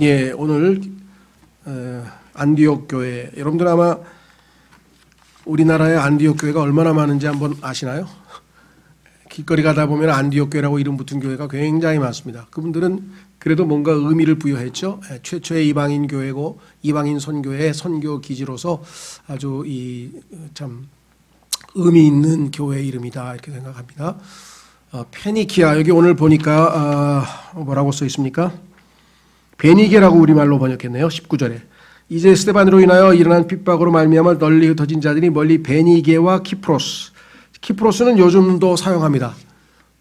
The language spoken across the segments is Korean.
예, 오늘 안디옥 교회, 여러분들 아마 우리나라의 안디옥 교회가 얼마나 많은지 한번 아시나요? 길거리 가다 보면 안디옥 교회라고 이름 붙은 교회가 굉장히 많습니다. 그분들은 그래도 뭔가 의미를 부여했죠. 최초의 이방인 교회고 이방인 선교의 선교 기지로서 아주 참 의미 있는 교회 이름이다 이렇게 생각합니다. 페니키아, 여기 오늘 보니까 뭐라고 써 있습니까? 베니게라고 우리말로 번역했네요. 19절에 이제 스데반으로 인하여 일어난 핍박으로 말미암아 널리 흩어진 자들이 멀리 베니게와 키프로스는 요즘도 사용합니다.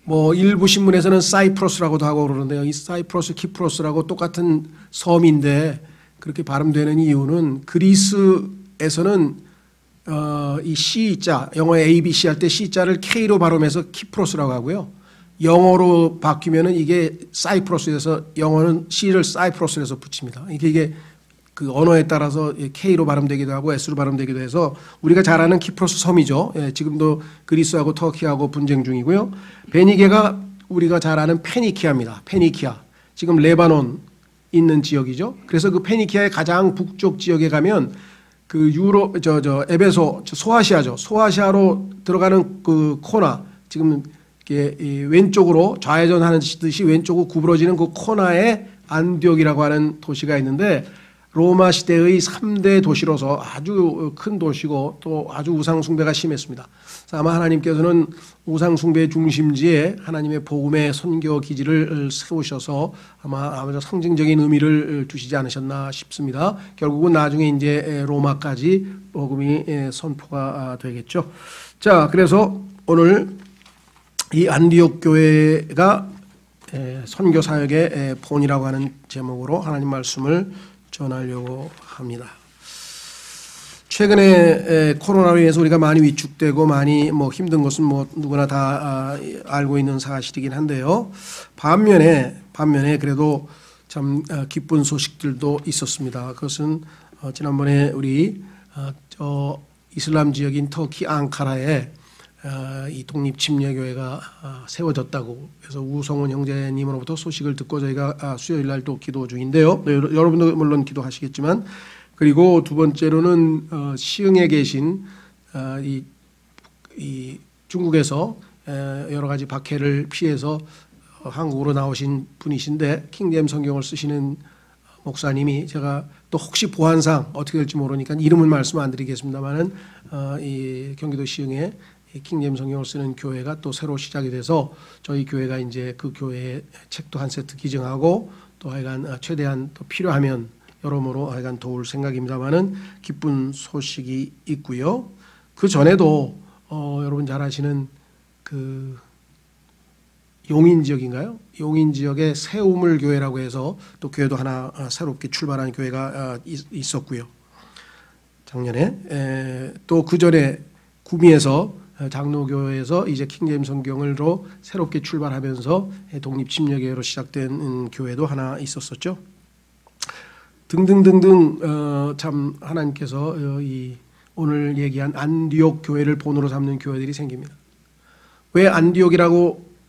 뭐 일부 신문에서는 사이프러스라고도 하고 그러는데요. 이 사이프러스, 키프로스라고 똑같은 섬인데 그렇게 발음되는 이유는 그리스에서는 이 C자, 영어의 ABC 할 때 C자를 K로 발음해서 키프로스라고 하고요. 영어로 바뀌면은 이게 사이프러스에서 영어는 C를 사이프러스에서 붙입니다. 이게 그 언어에 따라서 K로 발음되기도 하고 S로 발음되기도 해서 우리가 잘 아는 키프로스 섬이죠. 예, 지금도 그리스하고 터키하고 분쟁 중이고요. 베니게가 우리가 잘 아는 페니키아입니다. 페니키아. 지금 레바논 있는 지역이죠. 그래서 그 페니키아의 가장 북쪽 지역에 가면 그 에베소, 소아시아죠. 소아시아로 들어가는 그 코나, 지금 왼쪽으로 좌회전하는 듯이 왼쪽으로 구부러지는 그 코나에 안디옥이라고 하는 도시가 있는데 로마 시대의 3대 도시로서 아주 큰 도시고 또 아주 우상 숭배가 심했습니다. 아마 하나님께서는 우상 숭배의 중심지에 하나님의 복음의 선교 기지를 세우셔서 아마 상징적인 의미를 두시지 않으셨나 싶습니다. 결국은 나중에 이제 로마까지 복음이 선포가 되겠죠. 자, 그래서 오늘 이 안디옥 교회가 선교 사역의 본이라고 하는 제목으로 하나님 말씀을 전하려고 합니다. 최근에 코로나로 인해서 우리가 많이 위축되고 많이 힘든 것은 누구나 다 알고 있는 사실이긴 한데요. 반면에 그래도 참 기쁜 소식들도 있었습니다. 그것은 지난번에 우리 이슬람 지역인 터키 앙카라에 이 독립침례교회가 세워졌다고 해서 우성훈 형제님으로부터 소식을 듣고 저희가 수요일 날 또 기도 중인데요. 여러분도 물론 기도하시겠지만, 그리고 두 번째로는 시흥에 계신 이 중국에서 여러 가지 박해를 피해서 한국으로 나오신 분이신데 킹제임스 성경을 쓰시는 목사님이, 제가 또 혹시 보안상 어떻게 될지 모르니까 이름을 말씀 안 드리겠습니다만은 이 경기도 시흥에 킹제임스 성경을 쓰는 교회가 또 새로 시작이 돼서 저희 교회가 이제 그 교회에 책도 한 세트 기증하고 또 하여간 최대한 또 필요하면 여러모로 하여간 도울 생각입니다만은 기쁜 소식이 있고요. 그 전에도 여러분 잘 아시는 그 용인 지역인가요? 용인 지역에 새우물 교회라고 해서 또 교회도 하나 새롭게 출발한 교회가 있었고요. 작년에 또 그 전에 구미에서 장로교회에서 이제 킹제임스 성경으로 새롭게 출발하면서 독립침례교회로 시작된 교회도 하나 있었었죠. 등등등등 참 하나님께서 이 오늘 얘기한 안디옥 교회를 본으로 삼는 교회들이 생깁니다. 왜 안디옥을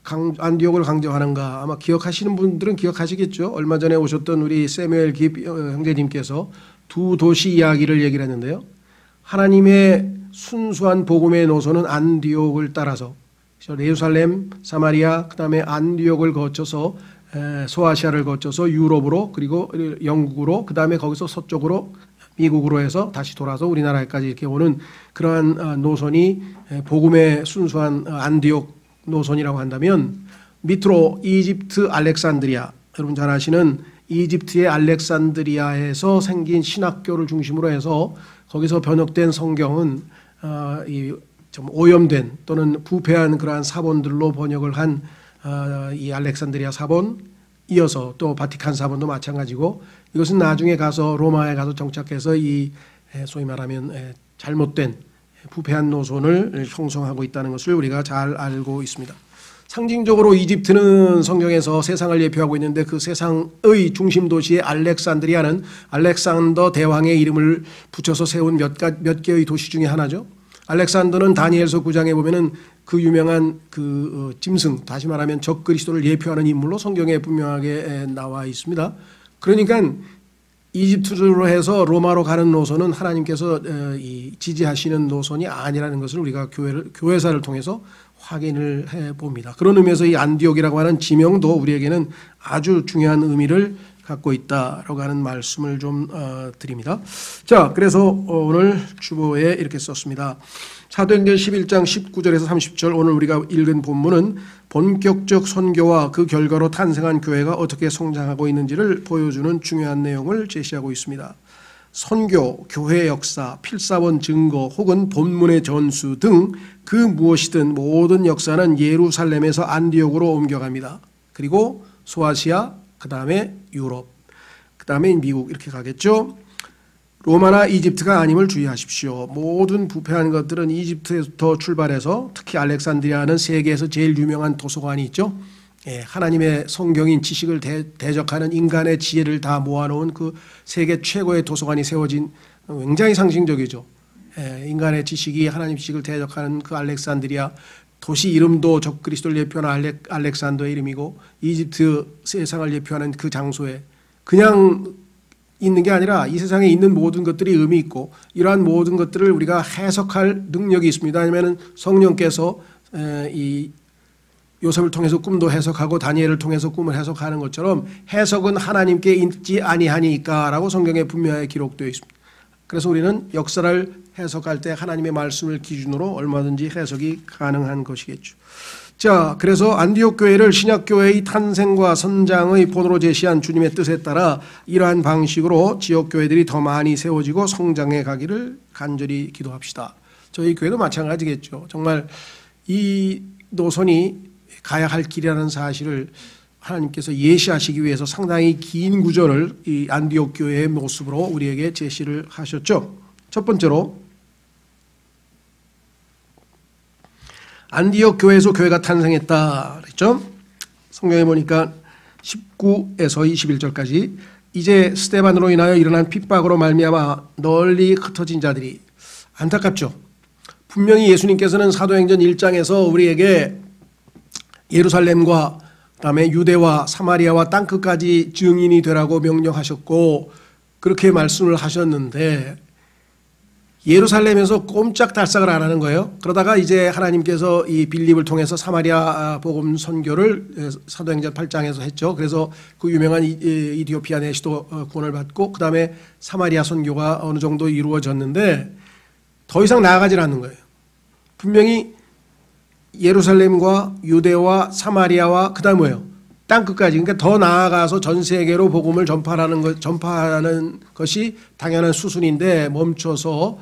강조하는가? 아마 기억하시는 분들은 기억하시겠죠. 얼마 전에 오셨던 우리 세뮤엘 깁 형제님께서 두 도시 이야기를 얘기를 했는데요. 하나님의 순수한 복음의 노선은 안디옥을 따라서 예루살렘, 사마리아, 그 다음에 안디옥을 거쳐서 소아시아를 거쳐서 유럽으로, 그리고 영국으로, 그 다음에 거기서 서쪽으로 미국으로 해서 다시 돌아서 우리나라까지 이렇게 오는 그러한 노선이 복음의 순수한 안디옥 노선이라고 한다면, 밑으로 이집트 알렉산드리아, 여러분 잘 아시는 이집트의 알렉산드리아에서 생긴 신학교를 중심으로 해서 거기서 번역된 성경은 좀 오염된 또는 부패한 그러한 사본들로 번역을 한 이 알렉산드리아 사본, 이어서 또 바티칸 사본도 마찬가지고, 이것은 나중에 가서 로마에 가서 정착해서 이 소위 말하면 잘못된 부패한 노선을 형성하고 있다는 것을 우리가 잘 알고 있습니다. 상징적으로 이집트는 성경에서 세상을 예표하고 있는데 그 세상의 중심 도시의 알렉산드리아는 알렉산더 대왕의 이름을 붙여서 세운 몇 개의 도시 중에 하나죠. 알렉산더는 다니엘서 9장에 보면은 그 유명한 그 짐승, 다시 말하면 적그리스도를 예표하는 인물로 성경에 분명하게 나와 있습니다. 그러니까 이집트로 해서 로마로 가는 노선은 하나님께서 지지하시는 노선이 아니라는 것을 우리가 교회사를 통해서 확인을 해 봅니다. 그런 의미에서 이 안디옥이라고 하는 지명도 우리에게는 아주 중요한 의미를 갖고 있다라고 하는 말씀을 좀 드립니다. 자, 그래서 오늘 주보에 이렇게 썼습니다. 사도행전 11장 19절에서 30절 오늘 우리가 읽은 본문은 본격적 선교와 그 결과로 탄생한 교회가 어떻게 성장하고 있는지를 보여주는 중요한 내용을 제시하고 있습니다. 선교, 교회 역사, 필사본 증거 혹은 본문의 전수 등 그 무엇이든 모든 역사는 예루살렘에서 안디옥으로 옮겨갑니다. 그리고 소아시아, 그 다음에 유럽, 그 다음에 미국 이렇게 가겠죠. 로마나 이집트가 아님을 주의하십시오. 모든 부패한 것들은 이집트에서 출발해서 특히 알렉산드리아는 세계에서 제일 유명한 도서관이 있죠. 하나님의 성경인 지식을 대적하는 인간의 지혜를 다 모아놓은 그 세계 최고의 도서관이 세워진 굉장히 상징적이죠. 인간의 지식이 하나님 지식을 대적하는 그 알렉산드리아 도시 이름도 적그리스도를 예표하는 알렉산더의 이름이고 이집트 세상을 예표하는 그 장소에 그냥 있는 게 아니라 이 세상에 있는 모든 것들이 의미 있고 이러한 모든 것들을 우리가 해석할 능력이 있습니다. 아니면 성령께서 이 요셉을 통해서 꿈도 해석하고 다니엘을 통해서 꿈을 해석하는 것처럼 해석은 하나님께 있지 아니하니까라고 성경에 분명하게 기록되어 있습니다. 그래서 우리는 역사를 해석할 때 하나님의 말씀을 기준으로 얼마든지 해석이 가능한 것이겠죠. 자, 그래서 안디옥 교회를 신약 교회의 탄생과 선장의 본으로 제시한 주님의 뜻에 따라 이러한 방식으로 지역 교회들이 더 많이 세워지고 성장해 가기를 간절히 기도합시다. 저희 교회도 마찬가지겠죠. 정말 이 노선이 가야 할 길이라는 사실을 하나님께서 예시하시기 위해서 상당히 긴 구절을 이 안디옥 교회의 모습으로 우리에게 제시를 하셨죠. 첫 번째로 안디옥 교회에서 교회가 탄생했다 그랬죠. 성경에 보니까 19에서 21절까지 이제 스데반으로 인하여 일어난 핍박으로 말미암아 널리 흩어진 자들이 안타깝죠. 분명히 예수님께서는 사도행전 1장에서 우리에게 예루살렘과 그다음에 유대와 사마리아와 땅끝까지 증인이 되라고 명령하셨고 그렇게 말씀을 하셨는데 예루살렘에서 꼼짝달싹을 안 하는 거예요. 그러다가 이제 하나님께서 이 빌립을 통해서 사마리아 복음 선교를 사도행전 8장에서 했죠. 그래서 그 유명한 이디오피아 내시도 구원을 받고 그다음에 사마리아 선교가 어느 정도 이루어졌는데 더 이상 나아가질 않는 거예요. 분명히 예루살렘과 유대와 사마리아와 그다음 뭐예요? 땅끝까지. 그러니까 더 나아가서 전 세계로 복음을 전파하는 것이 당연한 수순인데 멈춰서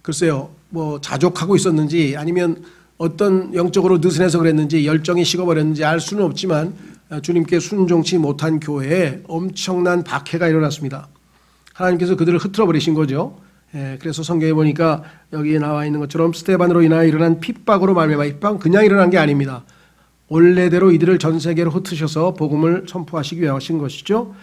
글쎄요, 뭐 자족하고 있었는지 아니면 어떤 영적으로 느슨해서 그랬는지 열정이 식어버렸는지 알 수는 없지만 주님께 순종치 못한 교회에 엄청난 박해가 일어났습니다. 하나님께서 그들을 흐트러 버리신 거죠. 그래서 성경에 보니까 여기에 나와 있는 것처럼 스데반으로 인하여 일어난 핍박으로 말미암아 핍박은 그냥 일어난 게 아닙니다. 원래대로 이들을 전 세계로 흩으셔서 복음을 선포하시기 위해 하신 것이죠.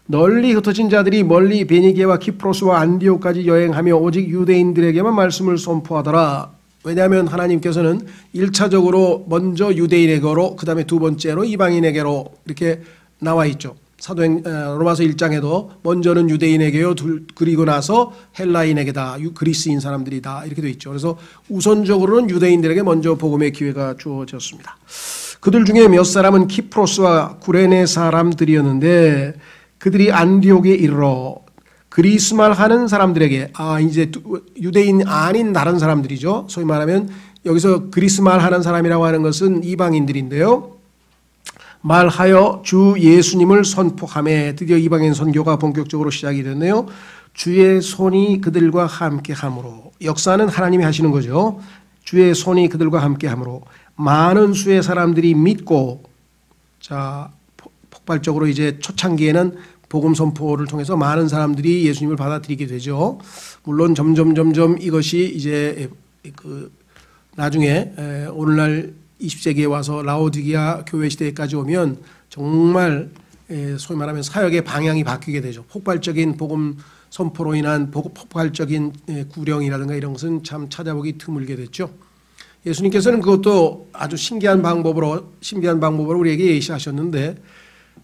널리 흩어진 자들이 멀리 베니게와 키프로스와 안디옥까지 여행하며 오직 유대인들에게만 말씀을 선포하더라. 왜냐하면 하나님께서는 1차적으로 먼저 유대인에게로 그 다음에 두 번째로 이방인에게로 이렇게 나와 있죠. 로마서 1장에도 먼저는 유대인에게요 그리고 나서 헬라인에게다 그리스인 사람들이다 이렇게 되어 있죠. 그래서 우선적으로는 유대인들에게 먼저 복음의 기회가 주어졌습니다. 그들 중에 몇 사람은 키프로스와 구레네 사람들이었는데 그들이 안디옥에 이르러 그리스말 하는 사람들에게 이제 유대인 아닌 다른 사람들이죠. 소위 말하면 여기서 그리스말 하는 사람이라고 하는 것은 이방인들인데요. 말하여 주 예수님을 선포하며 드디어 이방인 선교가 본격적으로 시작이 됐네요. 주의 손이 그들과 함께 함으로 역사는 하나님이 하시는 거죠. 주의 손이 그들과 함께 함으로 많은 수의 사람들이 믿고 자 폭발적으로 이제 초창기에는 복음 선포를 통해서 많은 사람들이 예수님을 받아들이게 되죠. 물론 점점 이것이 이제 그 나중에 오늘날 20세기에 와서 라오디게아 교회 시대까지 오면 정말 소위 말하면 사역의 방향이 바뀌게 되죠. 폭발적인 복음 선포로 인한 폭발적인 구령이라든가 이런 것은 참 찾아보기 드물게 됐죠. 예수님께서는 그것도 아주 신기한 방법으로 우리에게 예시하셨는데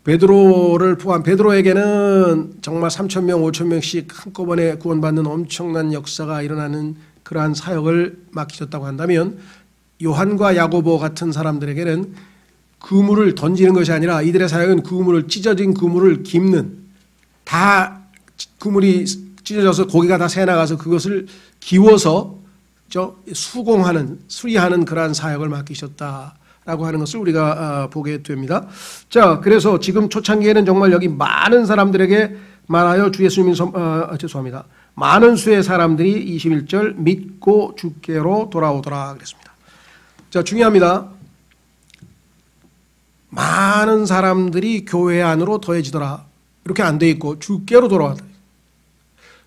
베드로를 포함 베드로에게는 정말 3,000명, 5,000명씩 한꺼번에 구원받는 엄청난 역사가 일어나는 그러한 사역을 맡기셨다고 한다면 요한과 야고보 같은 사람들에게는 그물을 던지는 것이 아니라 이들의 사역은 그물을 찢어진 그물을 깁는 다 그물이 찢어져서 고기가 다 새나가서 그것을 기워서 수공하는 수리하는 그러한 사역을 맡기셨다라고 하는 것을 우리가 보게 됩니다. 자, 그래서 지금 초창기에는 정말 여기 많은 사람들에게 말하여 주 예수님이 죄송합니다. 많은 수의 사람들이 21절 믿고 주께로 돌아오더라 그랬습니다. 자, 중요합니다. 많은 사람들이 교회 안으로 더해지더라. 이렇게 안 돼 있고 주께로 돌아왔다.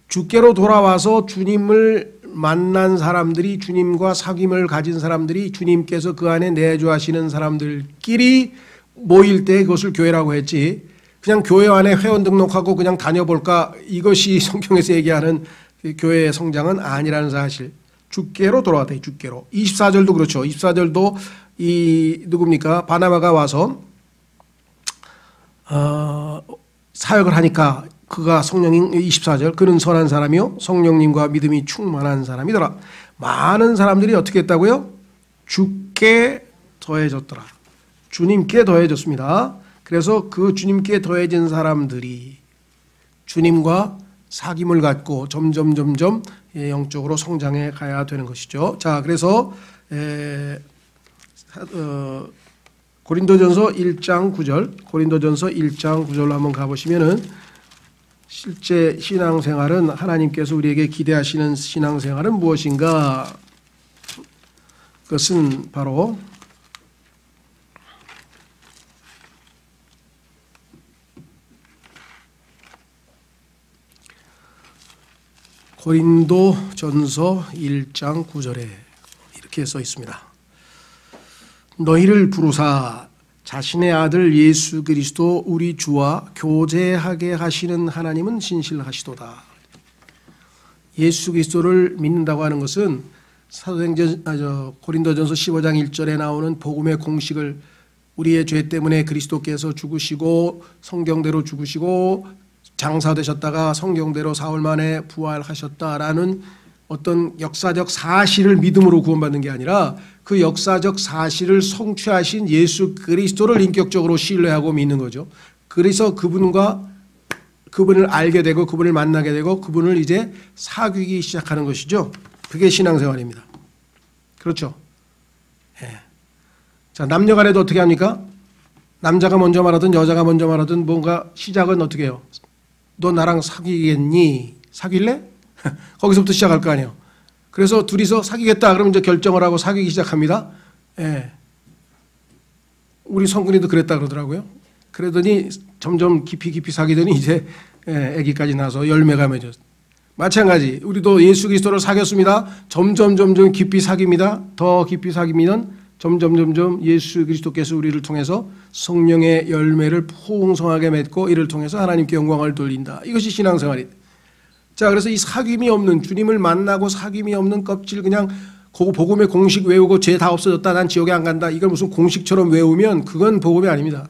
주께로 돌아와서 주님을 만난 사람들이 주님과 사귐을 가진 사람들이 주님께서 그 안에 내주하시는 사람들끼리 모일 때 그것을 교회라고 했지 그냥 교회 안에 회원 등록하고 그냥 다녀볼까 이것이 성경에서 얘기하는 교회의 성장은 아니라는 사실. 주께로 돌아왔다. 주께로. 24절도 그렇죠. 24절도 이 누굽니까? 바나바가 와서 사역을 하니까 그가 성령님 24절 그는 선한 사람이요 성령님과 믿음이 충만한 사람이더라. 많은 사람들이 어떻게 했다고요? 주께 더해졌더라. 주님께 더해졌습니다. 그래서 그 주님께 더해진 사람들이 주님과 사귐을 갖고 점점 영적으로 성장해 가야 되는 것이죠. 자, 그래서 고린도전서 1장 9절 고린도전서 1장 9절로 한번 가보시면은 실제 신앙생활은 하나님께서 우리에게 기대하시는 신앙생활은 무엇인가? 그것은 바로 고린도전서 1장 9절에 이렇게 써 있습니다. 너희를 부르사 자신의 아들 예수 그리스도 우리 주와 교제하게 하시는 하나님은 진실하시도다. 예수 그리스도를 믿는다고 하는 것은 고린도전서 15장 1절에 나오는 복음의 공식을 우리의 죄 때문에 그리스도께서 죽으시고 성경대로 죽으시고 장사되셨다가 성경대로 사흘 만에 부활하셨다라는 어떤 역사적 사실을 믿음으로 구원받는 게 아니라 그 역사적 사실을 성취하신 예수 그리스도를 인격적으로 신뢰하고 믿는 거죠. 그래서 그분을 알게 되고 그분을 만나게 되고 그분을 이제 사귀기 시작하는 것이죠. 그게 신앙생활입니다. 그렇죠. 예. 자, 남녀 간에도 어떻게 합니까? 남자가 먼저 말하든 여자가 먼저 말하든 뭔가 시작은 어떻게 해요? 너 나랑 사귀겠니? 사귈래? 거기서부터 시작할 거 아니에요. 그래서 둘이서 사귀겠다 그러면 이제 결정을 하고 사귀기 시작합니다. 예. 우리 성군이도 그랬다 그러더라고요. 그러더니 점점 깊이 사귀더니 이제 아기까지 나서 열매가 맺었어요. 마찬가지 우리도 예수 그리스도를 사귀었습니다. 점점 깊이 사귀입니다. 더 깊이 사귀면 점점 예수 그리스도께서 우리를 통해서 성령의 열매를 풍성하게 맺고 이를 통해서 하나님께 영광을 돌린다. 이것이 신앙생활이다. 자, 그래서 이 사귐이 없는 주님을 만나고 사귐이 없는 껍질 그냥 복음의 공식 외우고 죄 다 없어졌다 난 지옥에 안 간다 이걸 무슨 공식처럼 외우면 그건 복음이 아닙니다.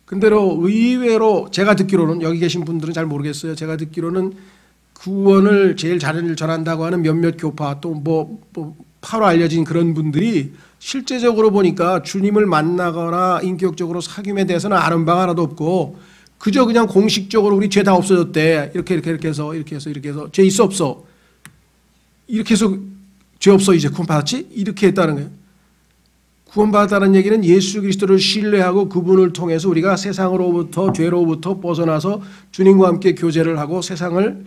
근데로 의외로 제가 듣기로는 여기 계신 분들은 잘 모르겠어요. 제가 듣기로는 구원을 제일 잘 전한다고 하는 몇몇 교파 또 파로 알려진 그런 분들이 실제적으로 보니까 주님을 만나거나 인격적으로 사귐에 대해서는 아는 바가 하나도 없고 그저 그냥 공식적으로 우리 죄 다 없어졌대. 이렇게 해서 죄 있어 없어? 이렇게 해서 죄 없어 이제 구원받았지? 이렇게 했다는 거예요. 구원받았다는 얘기는 예수 그리스도를 신뢰하고 그분을 통해서 우리가 세상으로부터 죄로부터 벗어나서 주님과 함께 교제를 하고 세상을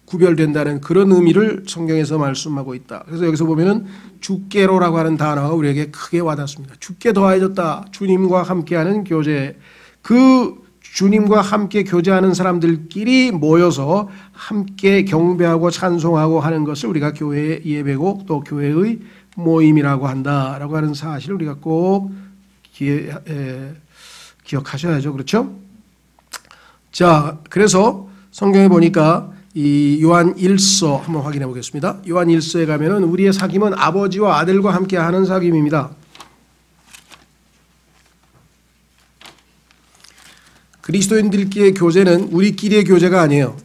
구별된다는 그런 의미를 성경에서 말씀하고 있다. 그래서 여기서 보면은 주께로라고 하는 단어가 우리에게 크게 와닿습니다. 주께 더해졌다. 주님과 함께하는 교제. 그 주님과 함께 교제하는 사람들끼리 모여서 함께 경배하고 찬송하고 하는 것을 우리가 교회의 예배고 또 교회의 모임이라고 한다라고 하는 사실을 우리가 꼭 기억하셔야죠. 그렇죠? 자, 그래서 성경에 보니까 이 요한 1서 한번 확인해 보겠습니다. 요한 1서에 가면은 우리의 사귐은 아버지와 아들과 함께 하는 사귐입니다. 그리스도인들끼리의 교제는 우리끼리의 교제가 아니에요.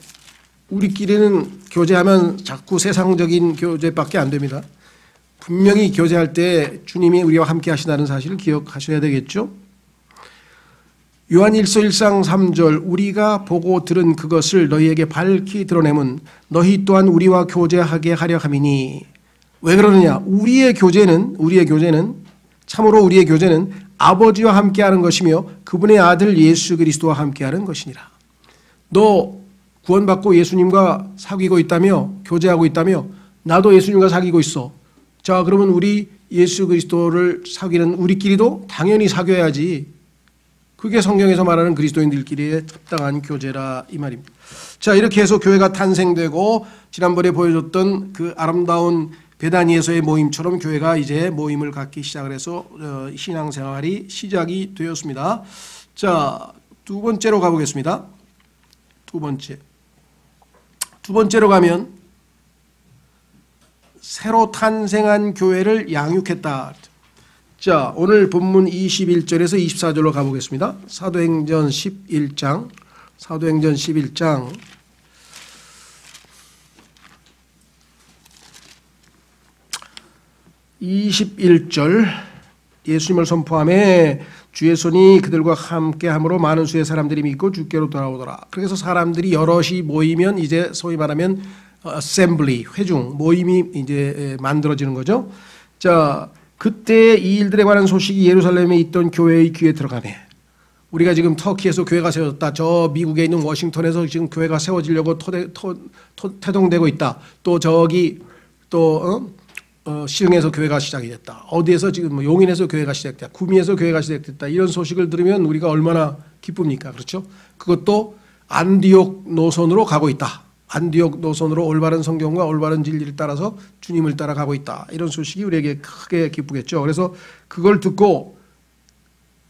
우리끼리는 교제하면 자꾸 세상적인 교제밖에 안 됩니다. 분명히 교제할 때 주님이 우리와 함께 하신다는 사실을 기억하셔야 되겠죠. 요한일서 1장 3절 우리가 보고 들은 그것을 너희에게 밝히 드러내면 너희 또한 우리와 교제하게 하려 함이니. 왜 그러느냐? 우리의 교제는 참으로 우리의 교제는 아버지와 함께하는 것이며 그분의 아들 예수 그리스도와 함께하는 것이니라. 너 구원받고 예수님과 사귀고 있다며, 교제하고 있다며, 나도 예수님과 사귀고 있어. 자, 그러면 우리 예수 그리스도를 사귀는 우리끼리도 당연히 사귀어야지. 그게 성경에서 말하는 그리스도인들끼리의 합당한 교제라 이 말입니다. 자, 이렇게 해서 교회가 탄생되고 지난번에 보여줬던 그 아름다운 베다니에서의 모임처럼 교회가 이제 모임을 갖기 시작을 해서 신앙생활이 시작이 되었습니다. 자, 두 번째로 가보겠습니다. 두 번째로 가면 새로 탄생한 교회를 양육했다. 자, 오늘 본문 21절에서 24절로 가보겠습니다. 사도행전 11장 21절 예수님을 선포하며 주의 손이 그들과 함께함으로 많은 수의 사람들이 믿고 주께로 돌아오더라. 그래서 사람들이 여럿이 모이면 이제 소위 말하면 어셈블리, 회중, 모임이 이제 만들어지는 거죠. 자, 그때 이 일들에 관한 소식이 예루살렘에 있던 교회의 귀에 들어가네. 우리가 지금 터키에서 교회가 세워졌다. 저 미국에 있는 워싱턴에서 지금 교회가 세워지려고 태동되고 있다. 또 저기 시흥에서 교회가 시작이 됐다. 어디에서 지금 용인에서 교회가 시작됐다. 구미에서 교회가 시작됐다. 이런 소식을 들으면 우리가 얼마나 기쁩니까? 그렇죠? 그것도 안디옥 노선으로 가고 있다. 안디옥 노선으로 올바른 성경과 올바른 진리를 따라서 주님을 따라가고 있다. 이런 소식이 우리에게 크게 기쁘겠죠. 그래서 그걸 듣고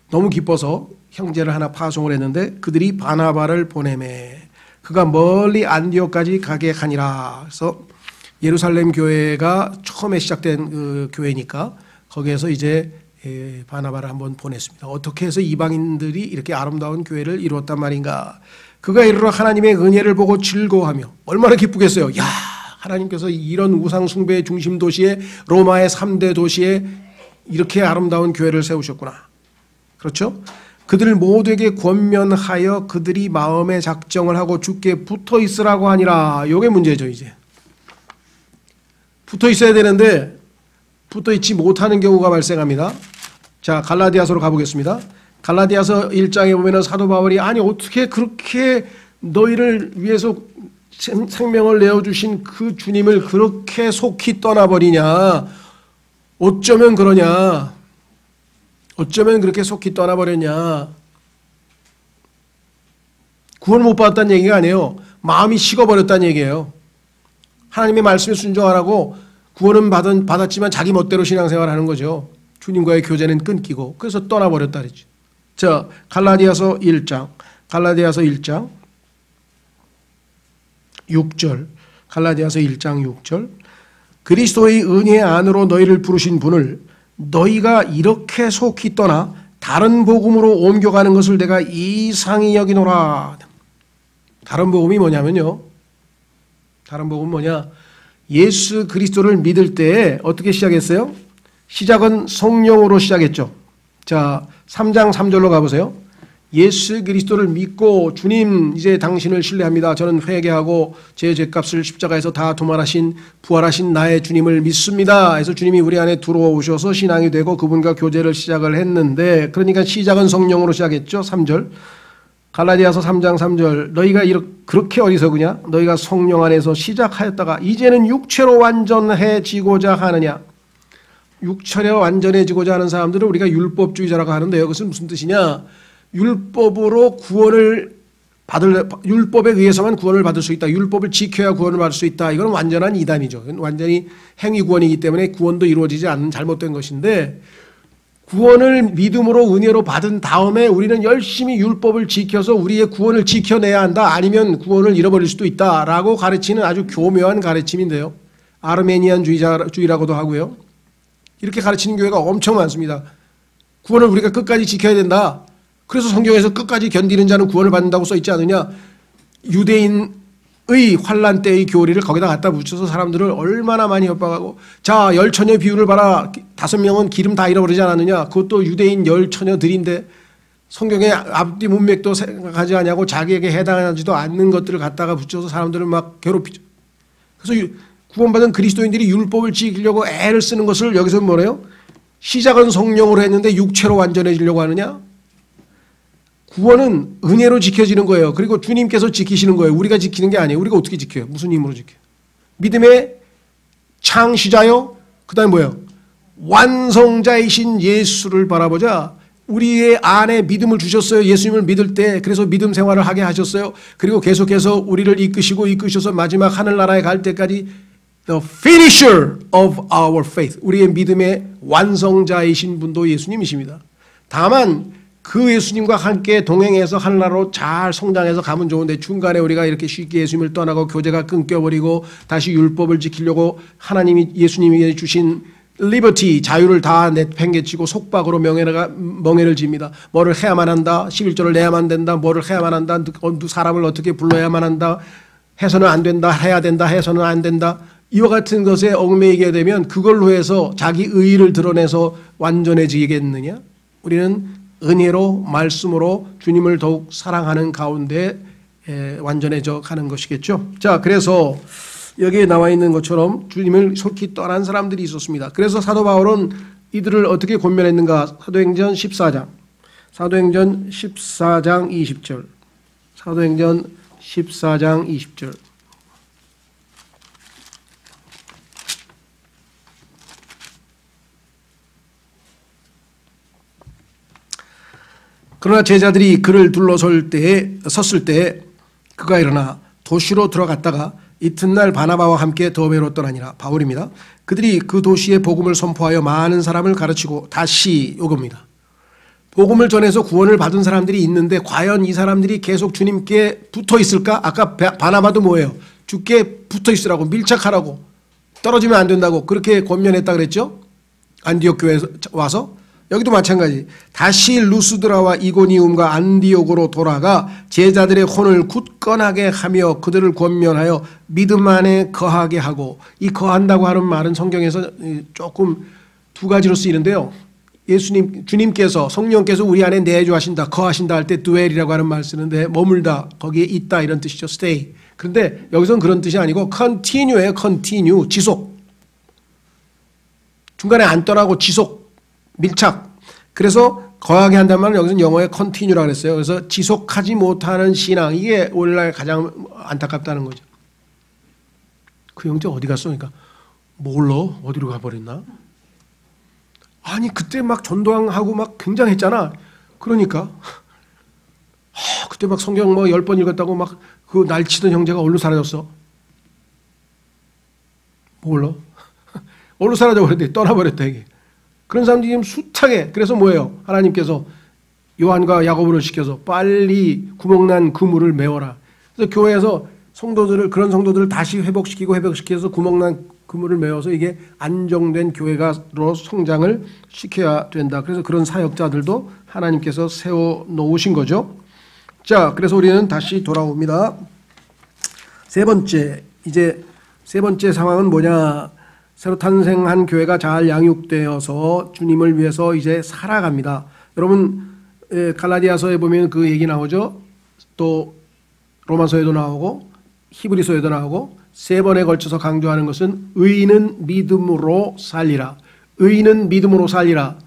너무 기뻐서 형제를 하나 파송을 했는데 그들이 바나바를 보내매 그가 멀리 안디옥까지 가게 하니라. 그래서 예루살렘 교회가 처음에 시작된 그 교회니까 거기에서 이제 바나바를 한번 보냈습니다. 어떻게 해서 이방인들이 이렇게 아름다운 교회를 이루었단 말인가. 그가 이르러 하나님의 은혜를 보고 즐거워하며 얼마나 기쁘겠어요. 야, 하나님께서 이런 우상 숭배의 중심 도시에 로마의 3대 도시에 이렇게 아름다운 교회를 세우셨구나. 그렇죠? 그들 모두에게 권면하여 그들이 마음의 작정을 하고 주께 붙어 있으라고 하니라. 이게 문제죠. 이제 붙어 있어야 되는데 붙어 있지 못하는 경우가 발생합니다. 자, 갈라디아서로 가보겠습니다. 갈라디아서 1장에 보면은 사도 바울이 아니 어떻게 그렇게 너희를 위해서 생명을 내어주신 그 주님을 그렇게 속히 떠나버리냐. 어쩌면 그러냐. 어쩌면 그렇게 속히 떠나버렸냐. 구원을 못 받았다는 얘기가 아니에요. 마음이 식어버렸다는 얘기예요. 하나님의 말씀에 순종하라고 구원은 받았지만 자기 멋대로 신앙생활을 하는 거죠. 주님과의 교제는 끊기고 그래서 떠나버렸다 그랬죠. 자, 갈라디아서 1장 6절 갈라디아서 1장 6절 그리스도의 은혜 안으로 너희를 부르신 분을 너희가 이렇게 속히 떠나 다른 복음으로 옮겨가는 것을 내가 이상히 여기노라. 다른 복음이 뭐냐면요. 다른 복음은 뭐냐? 예수 그리스도를 믿을 때 어떻게 시작했어요? 시작은 성령으로 시작했죠. 자, 3장 3절로 가보세요. 예수 그리스도를 믿고 주님 이제 당신을 신뢰합니다. 저는 회개하고 제 죄값을 십자가에서 다 도말하신 부활하신 나의 주님을 믿습니다. 그래서 주님이 우리 안에 들어오셔서 신앙이 되고 그분과 교제를 시작을 했는데 그러니까 시작은 성령으로 시작했죠. 3절 갈라디아서 3장 3절 너희가 그렇게 어리석으냐? 너희가 성령 안에서 시작하였다가 이제는 육체로 완전해지고자 하느냐? 육체로 완전해지고자 하는 사람들은 우리가 율법주의자라고 하는데요. 그것은 무슨 뜻이냐? 율법으로 율법에 의해서만 구원을 받을 수 있다. 율법을 지켜야 구원을 받을 수 있다. 이건 완전한 이단이죠. 완전히 행위 구원이기 때문에 구원도 이루어지지 않는 잘못된 것인데 구원을 믿음으로 은혜로 받은 다음에 우리는 열심히 율법을 지켜서 우리의 구원을 지켜내야 한다. 아니면 구원을 잃어버릴 수도 있다라고 가르치는 아주 교묘한 가르침인데요. 아르메니안주의라고도 하고요. 이렇게 가르치는 교회가 엄청 많습니다. 구원을 우리가 끝까지 지켜야 된다. 그래서 성경에서 끝까지 견디는 자는 구원을 받는다고 써있지 않느냐. 유대인의 환란 때의 교리를 거기다 갖다 붙여서 사람들을 얼마나 많이 협박하고, 자 열처녀 비유를 봐라. 5명은 기름 다 잃어버리지 않았느냐. 그것도 유대인 열처녀들인데 성경에 앞뒤 문맥도 생각하지 않냐고 자기에게 해당하지도 않는 것들을 갖다가 붙여서 사람들을 막 괴롭히죠. 그래서 구원받은 그리스도인들이 율법을 지키려고 애를 쓰는 것을 여기서 뭐래요? 시작은 성령으로 했는데 육체로 완전해지려고 하느냐? 구원은 은혜로 지켜지는 거예요. 그리고 주님께서 지키시는 거예요. 우리가 지키는 게 아니에요. 우리가 어떻게 지켜요? 무슨 힘으로 지켜요? 믿음의 창시자요. 그 다음에 뭐예요? 완성자이신 예수를 바라보자. 우리의 안에 믿음을 주셨어요. 예수님을 믿을 때. 그래서 믿음 생활을 하게 하셨어요. 그리고 계속해서 우리를 이끄셔서 마지막 하늘나라에 갈 때까지 The finisher of our faith. 우리의 믿음의 완성자이신 분도 예수님이십니다. 다만 그 예수님과 함께 동행해서 하늘나라로 잘 성장해서 가면 좋은데 중간에 우리가 이렇게 쉽게 예수님을 떠나고 교제가 끊겨버리고 다시 율법을 지키려고 하나님이 예수님이 주신 리버티 자유를 다 내팽개치고 속박으로 멍해를 집니다. 뭐를 해야만 한다. 11조를 내야만 된다. 뭐를 해야만 한다. 사람을 어떻게 불러야만 한다. 해서는 안 된다. 해야 된다. 해서는 안 된다. 이와 같은 것에 얽매이게 되면 그걸로 해서 자기 의의를 드러내서 완전해지겠느냐? 우리는 은혜로 말씀으로 주님을 더욱 사랑하는 가운데 완전해져 가는 것이겠죠. 자, 그래서 여기에 나와 있는 것처럼 주님을 솔직히 떠난 사람들이 있었습니다. 그래서 사도 바울은 이들을 어떻게 권면했는가? 사도행전 14장 20절. 사도행전 14장 20절. 그러나 제자들이 그를 둘러설 때에 섰을 때에 그가 일어나 도시로 들어갔다가 이튿날 바나바와 함께 더베로 떠나니라. 바울입니다. 그들이 그 도시에 복음을 선포하여 많은 사람을 가르치고 다시 요겁니다. 복음을 전해서 구원을 받은 사람들이 있는데 과연 이 사람들이 계속 주님께 붙어 있을까? 아까 바나바도 뭐예요? 주께 붙어 있으라고, 밀착하라고, 떨어지면 안 된다고 그렇게 권면했다 그랬죠? 안디옥 교회에 와서. 여기도 마찬가지. 다시 루스드라와 이고니움과 안디옥으로 돌아가 제자들의 혼을 굳건하게 하며 그들을 권면하여 믿음 안에 거하게 하고, 이 거한다고 하는 말은 성경에서 조금 두 가지로 쓰이는데요. 주님께서 성령께서 우리 안에 내주하신다, 거하신다 할 때 dwell이라고 하는 말 쓰는데 머물다, 거기에 있다 이런 뜻이죠. stay. 그런데 여기서는 그런 뜻이 아니고 continue예요. continue, 지속. 중간에 안 떠나고 지속. 밀착. 그래서 거하게 한다는 말은 여기서 영어에 continue라고 했어요. 그래서 지속하지 못하는 신앙, 이게 오늘날 가장 안타깝다는 거죠. 그 형제 어디 갔어? 그러니까 몰라. 어디로 가버렸나? 아니 그때 막 전도하고 막 굉장했잖아. 그러니까 그때 막 성경 뭐 10번 읽었다고 막 그 날치던 형제가 어디로 사라졌어? 몰라. 어디로 사라져버렸대? 떠나버렸다 이게. 그런 사람들이 지금 숱하게. 그래서 뭐예요? 하나님께서 요한과 야고보를 시켜서 빨리 구멍난 그물을 메워라. 그래서 교회에서 성도들을, 그런 성도들을 다시 회복시켜서 구멍난 그물을 메워서 이게 안정된 교회가로 성장을 시켜야 된다. 그래서 그런 사역자들도 하나님께서 세워 놓으신 거죠. 자, 그래서 우리는 다시 돌아옵니다. 세 번째 상황은 뭐냐? 새로 탄생한 교회가 잘 양육되어서 주님을 위해서 이제 살아갑니다. 여러분 갈라디아서에 보면 그 얘기 나오죠. 또 로마서에도 나오고 히브리서에도 나오고 세 번에 걸쳐서 강조하는 것은 의인은 믿음으로 살리라. 의인은 믿음으로 살리라.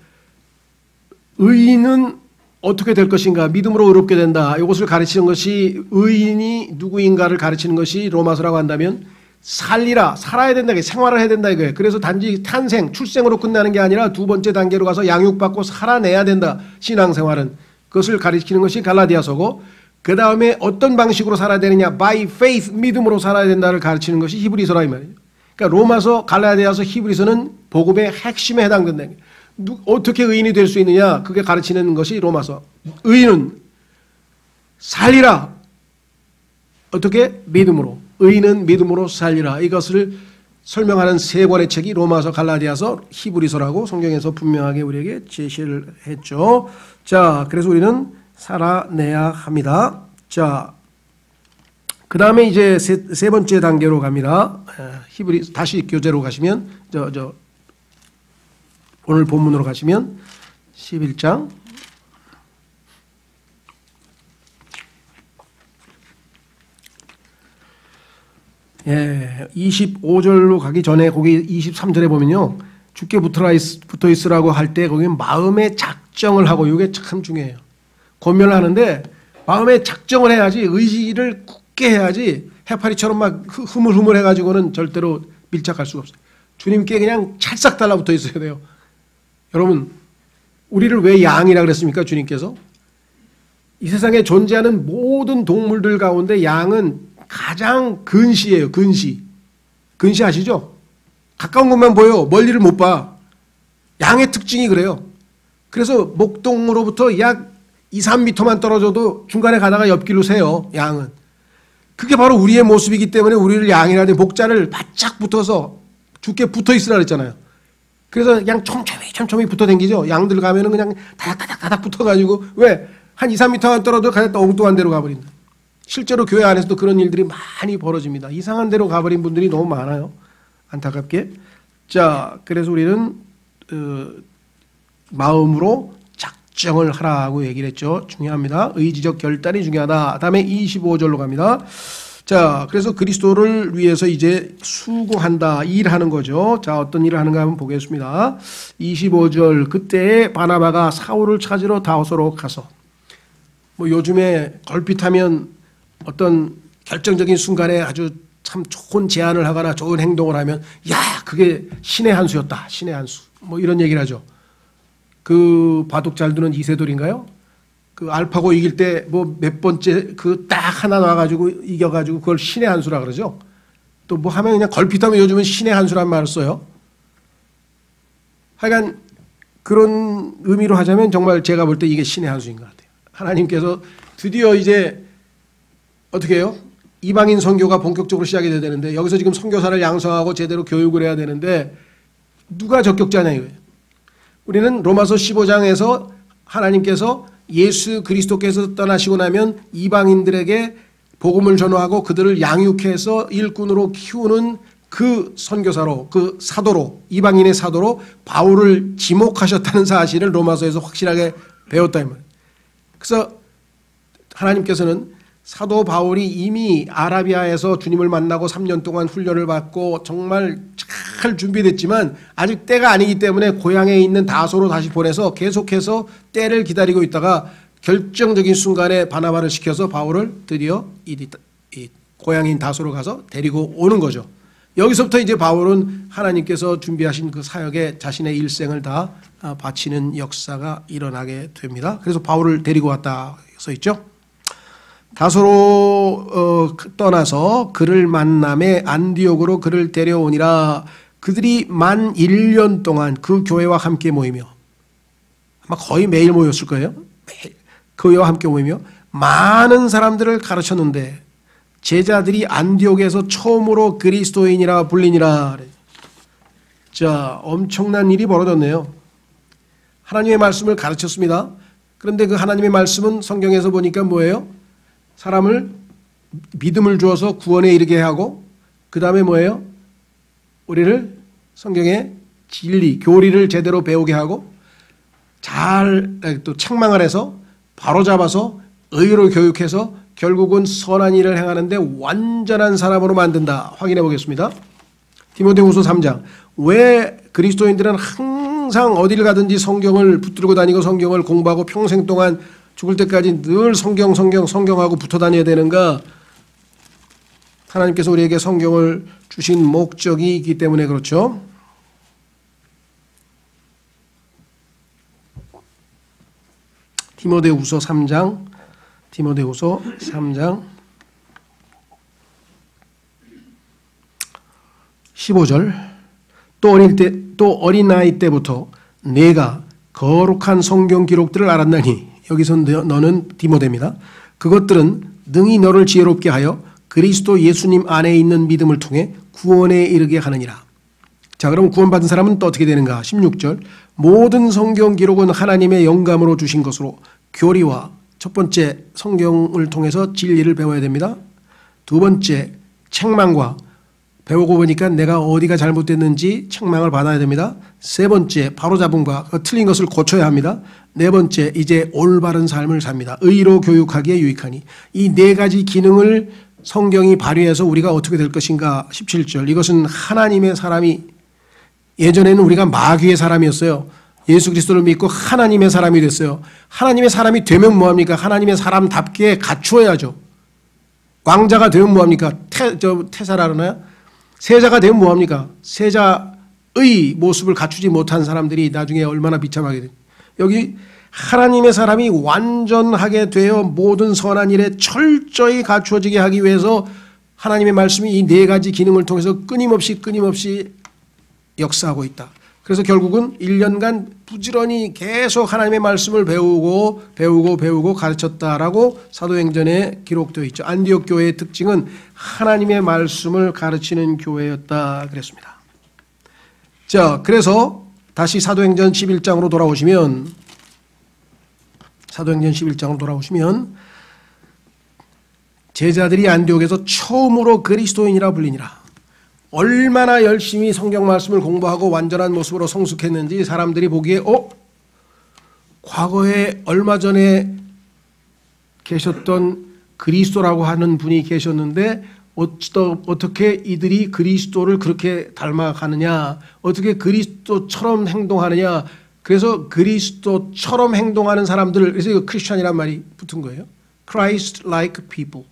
의인은 어떻게 될 것인가? 믿음으로 의롭게 된다. 이것을 가르치는 것이, 의인이 누구인가를 가르치는 것이 로마서라고 한다면 살리라, 살아야 된다, 생활을 해야 된다 이거예요. 그래서 단지 탄생, 출생으로 끝나는 게 아니라 두 번째 단계로 가서 양육받고 살아내야 된다. 신앙생활은 그것을 가르치는 것이 갈라디아서고, 그 다음에 어떤 방식으로 살아야 되느냐, by faith, 믿음으로 살아야 된다를 가르치는 것이 히브리서라 이 말이에요. 그러니까 로마서, 갈라디아서, 히브리서는 복음의 핵심에 해당된다. 어떻게 의인이 될 수 있느냐, 그게 가르치는 것이 로마서. 의인은 살리라. 어떻게? 믿음으로. 의인은 믿음으로 살리라. 이것을 설명하는 세 권의 책이 로마서, 갈라디아서, 히브리서라고 성경에서 분명하게 우리에게 제시를 했죠. 자, 그래서 우리는 살아내야 합니다. 자, 그 다음에 이제 세 번째 단계로 갑니다. 히브리 다시 교재로 가시면 오늘 본문으로 가시면 11장 25절로 가기 전에 거기 23절에 보면요, 주께 붙어 있으라고 할 때 거기 마음의 작정을 하고, 이게 참 중요해요. 권면을 하는데 마음의 작정을 해야지, 의지를 굳게 해야지 해파리처럼 막 흐물흐물 해가지고는 절대로 밀착할 수가 없어요. 주님께 그냥 찰싹 달라붙어 있어야 돼요. 여러분, 우리를 왜 양이라 그랬습니까? 주님께서 이 세상에 존재하는 모든 동물들 가운데 양은 가장 근시예요. 근시 아시죠? 가까운 것만 보여, 멀리를 못 봐. 양의 특징이 그래요. 그래서 목동으로부터 약 2, 3m만 떨어져도 중간에 가다가 옆길로 새요. 양은. 그게 바로 우리의 모습이기 때문에 우리를 양이라는 목자를 바짝 붙어서 주께 붙어 있으라 그랬잖아요. 그래서 그냥 촘촘히 붙어 댕기죠. 양들 가면은 그냥 다닥다닥 붙어가지고, 왜? 한 2, 3m만 떨어져도 그냥 또 엉뚱한 데로 가버린다. 실제로 교회 안에서도 그런 일들이 많이 벌어집니다. 이상한 데로 가버린 분들이 너무 많아요. 안타깝게. 자, 그래서 우리는 마음으로 작정을 하라고 얘기를 했죠. 중요합니다. 의지적 결단이 중요하다. 다음에 25절로 갑니다. 자, 그래서 그리스도를 위해서 이제 수고한다, 일하는 거죠. 자, 어떤 일을 하는가 한번 보겠습니다. 25절, 그때 바나바가 사울을 찾으러 다호서로 가서, 뭐 요즘에 걸핏하면 어떤 결정적인 순간에 아주 참 좋은 제안을 하거나 좋은 행동을 하면, 야, 그게 신의 한 수였다, 신의 한 수, 뭐 이런 얘기를 하죠. 그 바둑 잘 두는 이세돌인가요? 그 알파고 이길 때 뭐 몇 번째 그 딱 하나 나와가지고 이겨가지고 그걸 신의 한 수라 그러죠. 또 뭐 하면 그냥 걸핏하면 요즘은 신의 한 수란 말을 써요. 하여간 그런 의미로 하자면 정말 제가 볼 때 이게 신의 한 수인 것 같아요. 하나님께서 드디어 이제 어떻게 해요? 이방인 선교가 본격적으로 시작이 돼야 되는데, 여기서 지금 선교사를 양성하고 제대로 교육을 해야 되는데 누가 적격자냐 이거예요. 우리는 로마서 15장에서 하나님께서 예수 그리스도께서 떠나시고 나면 이방인들에게 복음을 전하고 그들을 양육해서 일꾼으로 키우는 그 선교사로, 그 사도로, 이방인의 사도로 바울을 지목하셨다는 사실을 로마서에서 확실하게 배웠다 이 말이에요. 그래서 하나님께서는 사도 바울이 이미 아라비아에서 주님을 만나고 3년 동안 훈련을 받고 정말 잘 준비됐지만 아직 때가 아니기 때문에 고향에 있는 다소로 다시 보내서 계속해서 때를 기다리고 있다가 결정적인 순간에 바나바를 시켜서 바울을 드디어 이 고향인 다소로 가서 데리고 오는 거죠. 여기서부터 이제 바울은 하나님께서 준비하신 그 사역에 자신의 일생을 다 바치는 역사가 일어나게 됩니다. 그래서 바울을 데리고 왔다 써 있죠. 다소로 떠나서 그를 만남에 안디옥으로 그를 데려오니라. 그들이 만 1년 동안 그 교회와 함께 모이며, 아마 거의 매일 모였을 거예요. 교회와 함께 모이며 많은 사람들을 가르쳤는데 제자들이 안디옥에서 처음으로 그리스도인이라 불리니라. 자, 엄청난 일이 벌어졌네요. 하나님의 말씀을 가르쳤습니다. 그런데 그 하나님의 말씀은 성경에서 보니까 뭐예요? 사람을 믿음을 주어서 구원에 이르게 하고, 그 다음에 뭐예요? 우리를 성경의 진리, 교리를 제대로 배우게 하고, 잘 또 책망을 해서 바로잡아서 의로 교육해서 결국은 선한 일을 행하는데 완전한 사람으로 만든다. 확인해 보겠습니다. 디모데후서 3장. 왜 그리스도인들은 항상 어디를 가든지 성경을 붙들고 다니고 성경을 공부하고 평생 동안 죽을 때까지 늘 성경하고 붙어 다녀야 되는가? 하나님께서 우리에게 성경을 주신 목적이 있기 때문에 그렇죠. 디모데후서 3장 15절. 또 어린 나이 때부터 내가 거룩한 성경 기록들을 알았나니, 여기서 너는 디모데입니다. 그것들은 능히 너를 지혜롭게 하여 그리스도 예수님 안에 있는 믿음을 통해 구원에 이르게 하느니라. 자, 그럼 구원받은 사람은 또 어떻게 되는가? 16절. 모든 성경 기록은 하나님의 영감으로 주신 것으로 교리와 첫 번째, 성경을 통해서 진리를 배워야 됩니다. 두 번째, 책망과 배우고 보니까 내가 어디가 잘못됐는지 책망을 받아야 됩니다. 세 번째, 바로잡음과 틀린 것을 고쳐야 합니다. 네 번째, 이제 올바른 삶을 삽니다. 의로 교육하기에 유익하니. 이 네 가지 기능을 성경이 발휘해서 우리가 어떻게 될 것인가. 17절, 이것은 하나님의 사람이, 예전에는 우리가 마귀의 사람이었어요. 예수 그리스도를 믿고 하나님의 사람이 됐어요. 하나님의 사람이 되면 뭐합니까? 하나님의 사람답게 갖추어야죠. 왕자가 되면 뭐합니까? 태사라 그러나요? 세자가 되면 뭐합니까? 세자의 모습을 갖추지 못한 사람들이 나중에 얼마나 비참하게 됩니까? 여기 하나님의 사람이 완전하게 되어 모든 선한 일에 철저히 갖추어지게 하기 위해서 하나님의 말씀이 이 네 가지 기능을 통해서 끊임없이 역사하고 있다. 그래서 결국은 1년간 부지런히 계속 하나님의 말씀을 배우고 가르쳤다라고 사도행전에 기록되어 있죠. 안디옥 교회의 특징은 하나님의 말씀을 가르치는 교회였다 그랬습니다. 자, 그래서 다시 사도행전 11장으로 돌아오시면 제자들이 안디옥에서 처음으로 그리스도인이라 불리니라. 얼마나 열심히 성경 말씀을 공부하고 완전한 모습으로 성숙했는지 사람들이 보기에 과거에 얼마 전에 계셨던 그리스도라고 하는 분이 계셨는데 어떻게 이들이 그리스도를 그렇게 닮아가느냐, 어떻게 그리스도처럼 행동하느냐. 그래서 그리스도처럼 행동하는 사람들, 그래서 이거 크리스찬이란 말이 붙은 거예요. Christ-like people.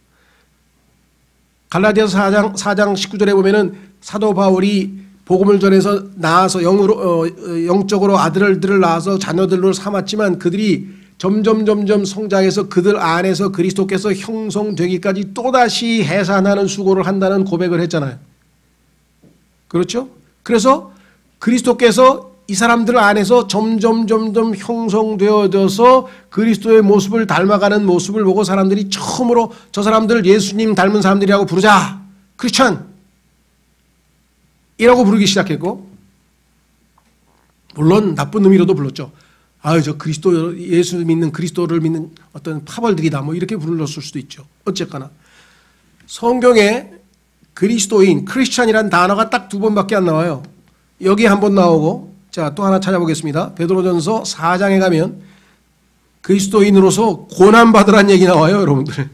갈라디아서 4장 19절에 보면은 사도 바울이 복음을 전해서 낳아서 영적으로 아들들을 낳아서 자녀들로 삼았지만 그들이 점점 성장해서 그들 안에서 그리스도께서 형성되기까지 또다시 해산하는 수고를 한다는 고백을 했잖아요. 그렇죠? 그래서 그리스도께서 이 사람들 안에서 점점 형성되어져서 그리스도의 모습을 닮아가는 모습을 보고 사람들이 처음으로 저 사람들 예수님 닮은 사람들이라고 부르자. 크리스찬 이라고 부르기 시작했고, 물론 나쁜 의미로도 불렀죠. 저 그리스도, 예수 믿는 그리스도를 믿는 어떤 파벌들이다 뭐 이렇게 불렀을 수도 있죠. 어쨌거나 성경에 그리스도인, 크리스찬이란 단어가 딱 2번밖에 안 나와요. 여기 한 번 나오고, 자, 또 하나 찾아보겠습니다. 베드로전서 4장에 가면 그리스도인으로서 고난받으란 얘기 나와요, 여러분들.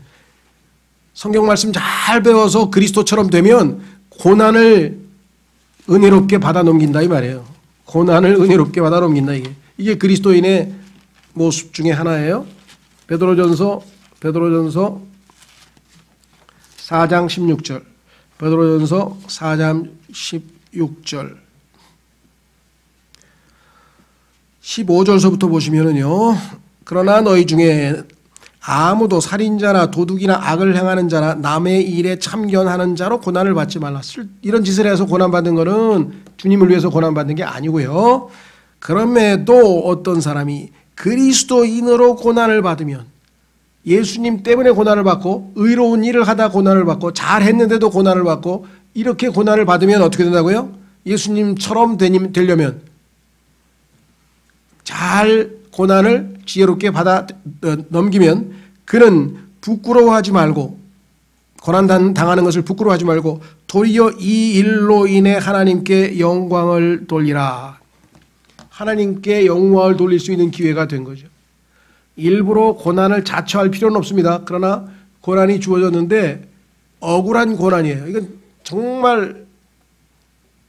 성경 말씀 잘 배워서 그리스도처럼 되면 고난을 은혜롭게 받아 넘긴다 이 말이에요. 고난을 은혜롭게 받아 넘긴다, 이게 그리스도인의 모습 중에 하나예요. 베드로전서 4장 16절. 베드로전서 4장 16절. 15절서부터 보시면은요. 그러나 너희 중에 아무도 살인자나 도둑이나 악을 행하는 자나 남의 일에 참견하는 자로 고난을 받지 말라. 이런 짓을 해서 고난받는 것은 주님을 위해서 고난받는 게 아니고요. 그럼에도 어떤 사람이 그리스도인으로 고난을 받으면, 예수님 때문에 고난을 받고 의로운 일을 하다 고난을 받고 잘했는데도 고난을 받고 이렇게 고난을 받으면 어떻게 된다고요? 예수님처럼 되려면 잘 고난을 지혜롭게 받아 넘기면 그는 부끄러워하지 말고, 고난 당하는 것을 부끄러워하지 말고 도리어 이 일로 인해 하나님께 영광을 돌리라. 하나님께 영광을 돌릴 수 있는 기회가 된 거죠. 일부러 고난을 자처할 필요는 없습니다. 그러나 고난이 주어졌는데 억울한 고난이에요. 이건 정말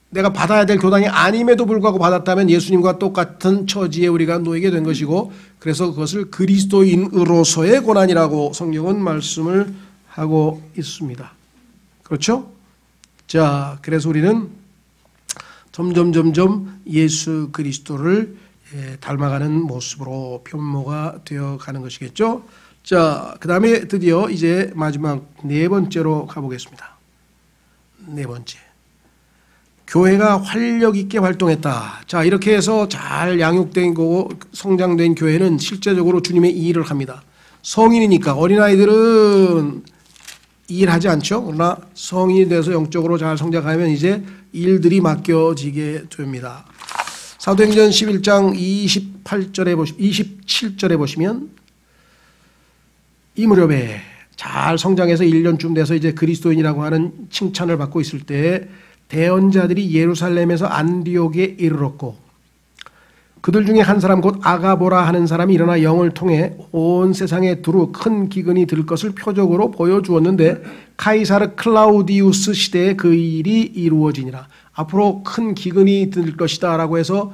내가 받아야 될 고난이 아님에도 불구하고 받았다면 예수님과 똑같은 처지에 우리가 놓이게 된 것이고, 그래서 그것을 그리스도인으로서의 고난이라고 성경은 말씀을 하고 있습니다. 그렇죠? 자, 그래서 우리는 점점 예수 그리스도를 닮아가는 모습으로 변모가 되어 가는 것이겠죠. 자, 그 다음에 드디어 이제 마지막 4번째로 가보겠습니다. 4번째. 교회가 활력 있게 활동했다. 자, 이렇게 해서 잘 양육된 거고 성장된 교회는 실제적으로 주님의 일을 합니다. 성인이니까 어린아이들은 일하지 않죠. 그러나 성인이 돼서 영적으로 잘 성장하면 이제 일들이 맡겨지게 됩니다. 사도행전 11장 27절에 보시면 이 무렵에 잘 성장해서 1년쯤 돼서 이제 그리스도인이라고 하는 칭찬을 받고 있을 때 대언자들이 예루살렘에서 안디옥에 이르렀고 그들 중에 한 사람 곧 아가보라 하는 사람이 일어나 영을 통해 온 세상에 두루 큰 기근이 들 것을 표적으로 보여주었는데 카이사르 클라우디우스 시대에 그 일이 이루어지니라. 앞으로 큰 기근이 들 것이다 라고 해서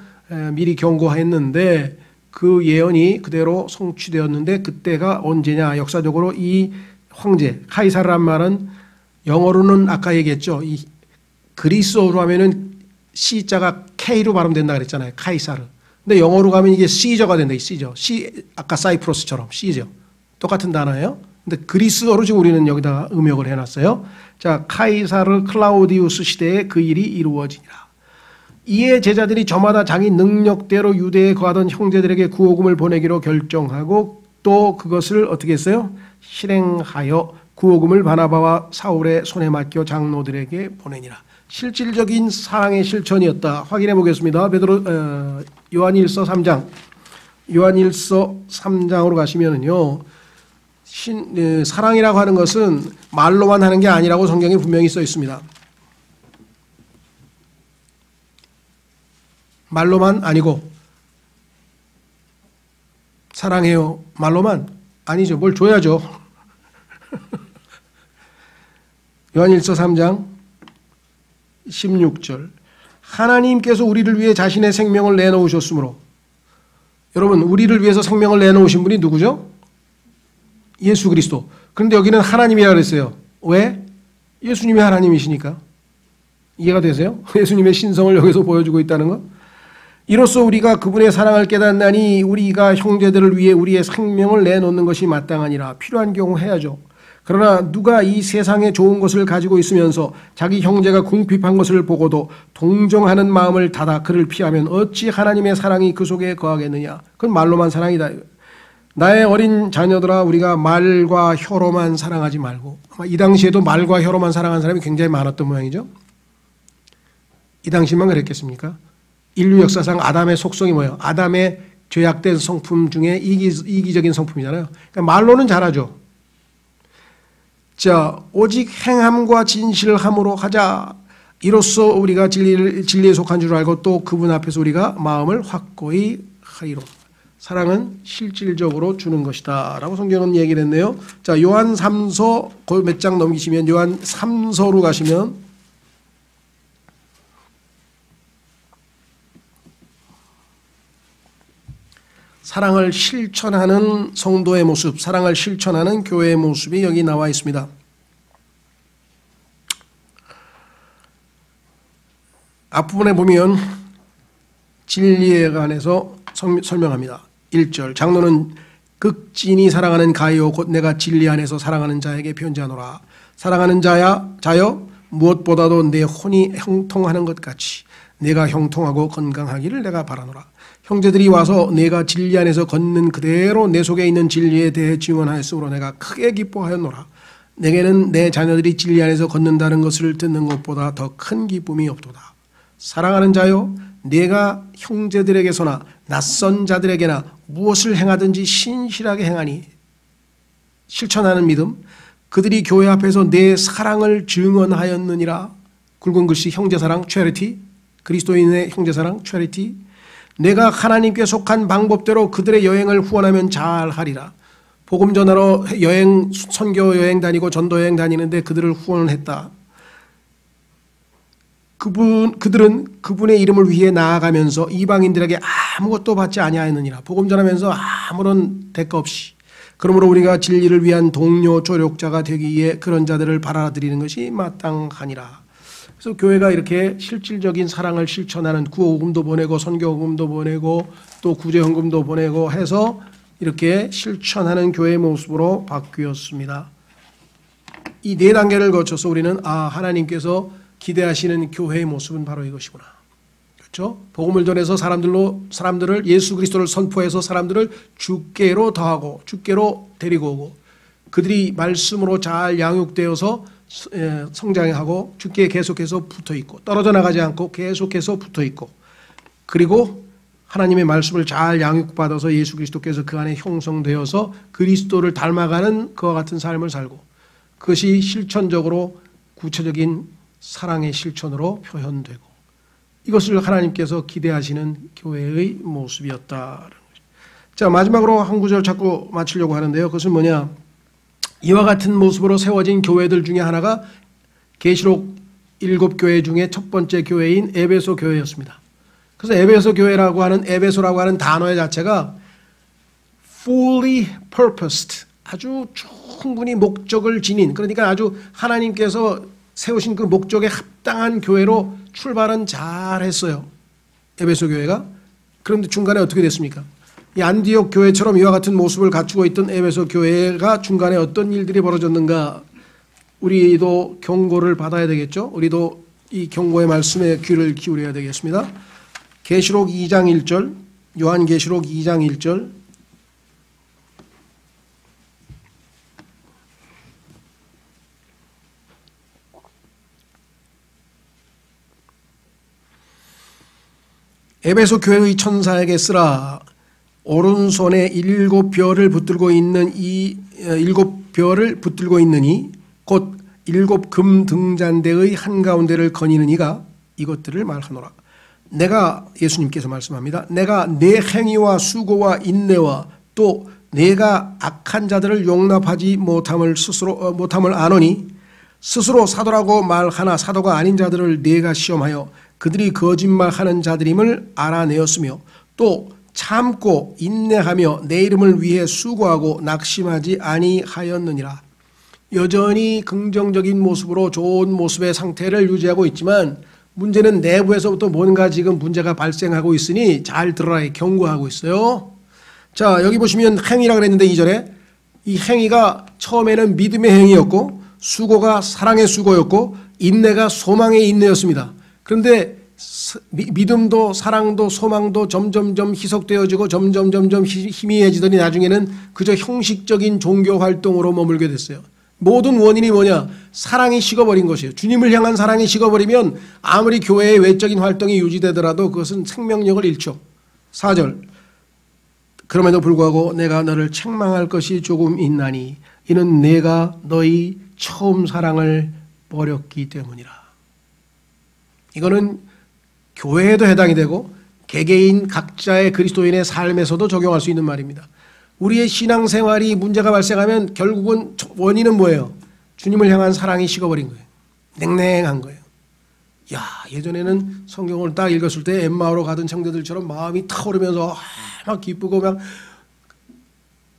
미리 경고했는데 그 예언이 그대로 성취되었는데 그때가 언제냐. 역사적으로 이 황제 카이사르란 말은 영어로는 아까 얘기했죠. 이 그리스어로 하면은 C자가 K로 발음된다 그랬잖아요. 카이사르. 근데 영어로 가면 이게 시저가 된다. 이 시저. 아까 사이프러스처럼 시저. 똑같은 단어예요. 근데 그리스어로 지금 우리는 여기다가 음역을 해놨어요. 자, 카이사르 클라우디우스 시대에 그 일이 이루어지니라. 이에 제자들이 저마다 자기 능력대로 유대에 거하던 형제들에게 구호금을 보내기로 결정하고 또 그것을 어떻게 했어요? 실행하여 구호금을 바나바와 사울의 손에 맡겨 장로들에게 보내니라. 실질적인 사랑의 실천이었다. 확인해 보겠습니다. 요한일서 3장. 요한일서 3장으로 가시면은요. 사랑이라고 하는 것은 말로만 하는 게 아니라고 성경에 분명히 써 있습니다. 말로만 아니고 사랑해요. 말로만 아니죠. 뭘 줘야죠. 요한일서 3장 16절. 하나님께서 우리를 위해 자신의 생명을 내놓으셨으므로. 여러분, 우리를 위해서 생명을 내놓으신 분이 누구죠? 예수 그리스도. 그런데 여기는 하나님이라고 그랬어요. 왜? 예수님이 하나님이시니까. 이해가 되세요? 예수님의 신성을 여기서 보여주고 있다는 거. 이로써 우리가 그분의 사랑을 깨닫나니 우리가 형제들을 위해 우리의 생명을 내놓는 것이 마땅하니라. 필요한 경우 해야죠. 그러나 누가 이 세상에 좋은 것을 가지고 있으면서 자기 형제가 궁핍한 것을 보고도 동정하는 마음을 닫아 그를 피하면 어찌 하나님의 사랑이 그 속에 거하겠느냐. 그건 말로만 사랑이다. 나의 어린 자녀들아, 우리가 말과 혀로만 사랑하지 말고. 아마 이 당시에도 말과 혀로만 사랑한 사람이 굉장히 많았던 모양이죠. 이 당시만 그랬겠습니까? 인류 역사상 아담의 속성이 뭐예요? 아담의 죄악된 성품 중에 이기적인 성품이잖아요. 그러니까 말로는 잘하죠. 자, 오직 행함과 진실함으로 하자. 이로써 우리가 진리에 속한 줄 알고 또 그분 앞에서 우리가 마음을 확고히 하리로. 사랑은 실질적으로 주는 것이다 라고 성경은 얘기를 했네요. 자, 요한 3서 그 몇 장 넘기시면 요한 3서로 가시면 사랑을 실천하는 성도의 모습, 사랑을 실천하는 교회의 모습이 여기 나와 있습니다. 앞부분에 보면 진리에 관해서 설명합니다. 1절. 장로는 극진히 사랑하는 가이오 곧 내가 진리 안에서 사랑하는 자에게 편지하노라. 사랑하는 자여 무엇보다도 내 혼이 형통하는 것 같이 내가 형통하고 건강하기를 내가 바라노라. 형제들이 와서 내가 진리 안에서 걷는 그대로 내 속에 있는 진리에 대해 증언하였으므로 내가 크게 기뻐하였노라. 내게는 내 자녀들이 진리 안에서 걷는다는 것을 듣는 것보다 더 큰 기쁨이 없도다. 사랑하는 자여, 내가 형제들에게서나 낯선 자들에게나 무엇을 행하든지 신실하게 행하니 실천하는 믿음, 그들이 교회 앞에서 내 사랑을 증언하였느니라. 굵은 글씨 형제사랑 charity, 그리스도인의 형제사랑 charity. 내가 하나님께 속한 방법대로 그들의 여행을 후원하면 잘하리라. 복음 전하러 선교 여행 다니고 전도 여행 다니는데 그들을 후원을 했다. 그들은 그분의 이름을 위해 나아가면서 이방인들에게 아무것도 받지 아니하였느니라. 복음 전하면서 아무런 대가 없이. 그러므로 우리가 진리를 위한 동료 조력자가 되기 위해 그런 자들을 받아들이는 것이 마땅하니라. 그래서 교회가 이렇게 실질적인 사랑을 실천하는 구호금도 보내고 선교금도 보내고 또 구제헌금도 보내고 해서 이렇게 실천하는 교회의 모습으로 바뀌었습니다. 이 네 단계를 거쳐서 우리는 하나님께서 기대하시는 교회의 모습은 바로 이것이구나. 그렇죠? 복음을 전해서 사람들을 예수 그리스도를 선포해서 사람들을 주께로 더하고 주께로 데리고 오고 그들이 말씀으로 잘 양육되어서 성장하고 주께 계속해서 붙어있고 떨어져 나가지 않고 계속해서 붙어있고 그리고 하나님의 말씀을 잘 양육받아서 예수 그리스도께서 그 안에 형성되어서 그리스도를 닮아가는 그와 같은 삶을 살고 그것이 실천적으로 구체적인 사랑의 실천으로 표현되고 이것을 하나님께서 기대하시는 교회의 모습이었다. 자, 마지막으로 한 구절 자꾸 마치려고 하는데요. 그것은 뭐냐? 이와 같은 모습으로 세워진 교회들 중에 하나가 계시록 7교회 중에 첫 번째 교회인 에베소 교회였습니다. 그래서 에베소라고 하는 단어의 자체가 fully purposed, 아주 충분히 목적을 지닌, 그러니까 아주 하나님께서 세우신 그 목적에 합당한 교회로 출발은 잘했어요. 에베소 교회가. 그런데 중간에 어떻게 됐습니까? 이 안디옥 교회처럼 이와 같은 모습을 갖추고 있던 에베소 교회가 중간에 어떤 일들이 벌어졌는가? 우리도 경고를 받아야 되겠죠. 우리도 이 경고의 말씀에 귀를 기울여야 되겠습니다. 계시록 2장 1절, 요한계시록 2장 1절. 에베소 교회의 천사에게 쓰라. 오른손에 7별을 붙들고 있는 이 7별을 붙들고 있느니 곧 7 금 등잔대의 한가운데를 거니는 이가 이것들을 말하노라. 내가, 예수님께서 말씀합니다. 내가 내 행위와 수고와 인내와 또 내가 악한 자들을 용납하지 못함을 아노니 스스로 사도라고 말하나 사도가 아닌 자들을 내가 시험하여 그들이 거짓말하는 자들임을 알아내었으며 또 참고 인내하며 내 이름을 위해 수고하고 낙심하지 아니하였느니라. 여전히 긍정적인 모습으로 좋은 모습의 상태를 유지하고 있지만 문제는 내부에서부터 뭔가 지금 문제가 발생하고 있으니 잘 들어라 경고하고 있어요. 자, 여기 보시면 행위라고 그랬는데 2절에 이 행위가 처음에는 믿음의 행위였고 수고가 사랑의 수고였고 인내가 소망의 인내였습니다. 그런데 믿음도 사랑도 소망도 점점점 희석되어지고 점점점 희미해지더니 나중에는 그저 형식적인 종교 활동으로 머물게 됐어요. 모든 원인이 뭐냐? 사랑이 식어버린 것이에요. 주님을 향한 사랑이 식어버리면 아무리 교회의 외적인 활동이 유지되더라도 그것은 생명력을 잃죠. 4절. 그럼에도 불구하고 내가 너를 책망할 것이 조금 있나니 이는 내가 너희 처음 사랑을 버렸기 때문이라. 이거는 교회에도 해당이 되고 개개인 각자의 그리스도인의 삶에서도 적용할 수 있는 말입니다. 우리의 신앙생활이 문제가 발생하면 결국은 원인은 뭐예요? 주님을 향한 사랑이 식어버린 거예요. 냉랭한 거예요. 야, 예전에는 성경을 딱 읽었을 때 엠마오로 가던 청자들처럼 마음이 타오르면서 막 기쁘고 막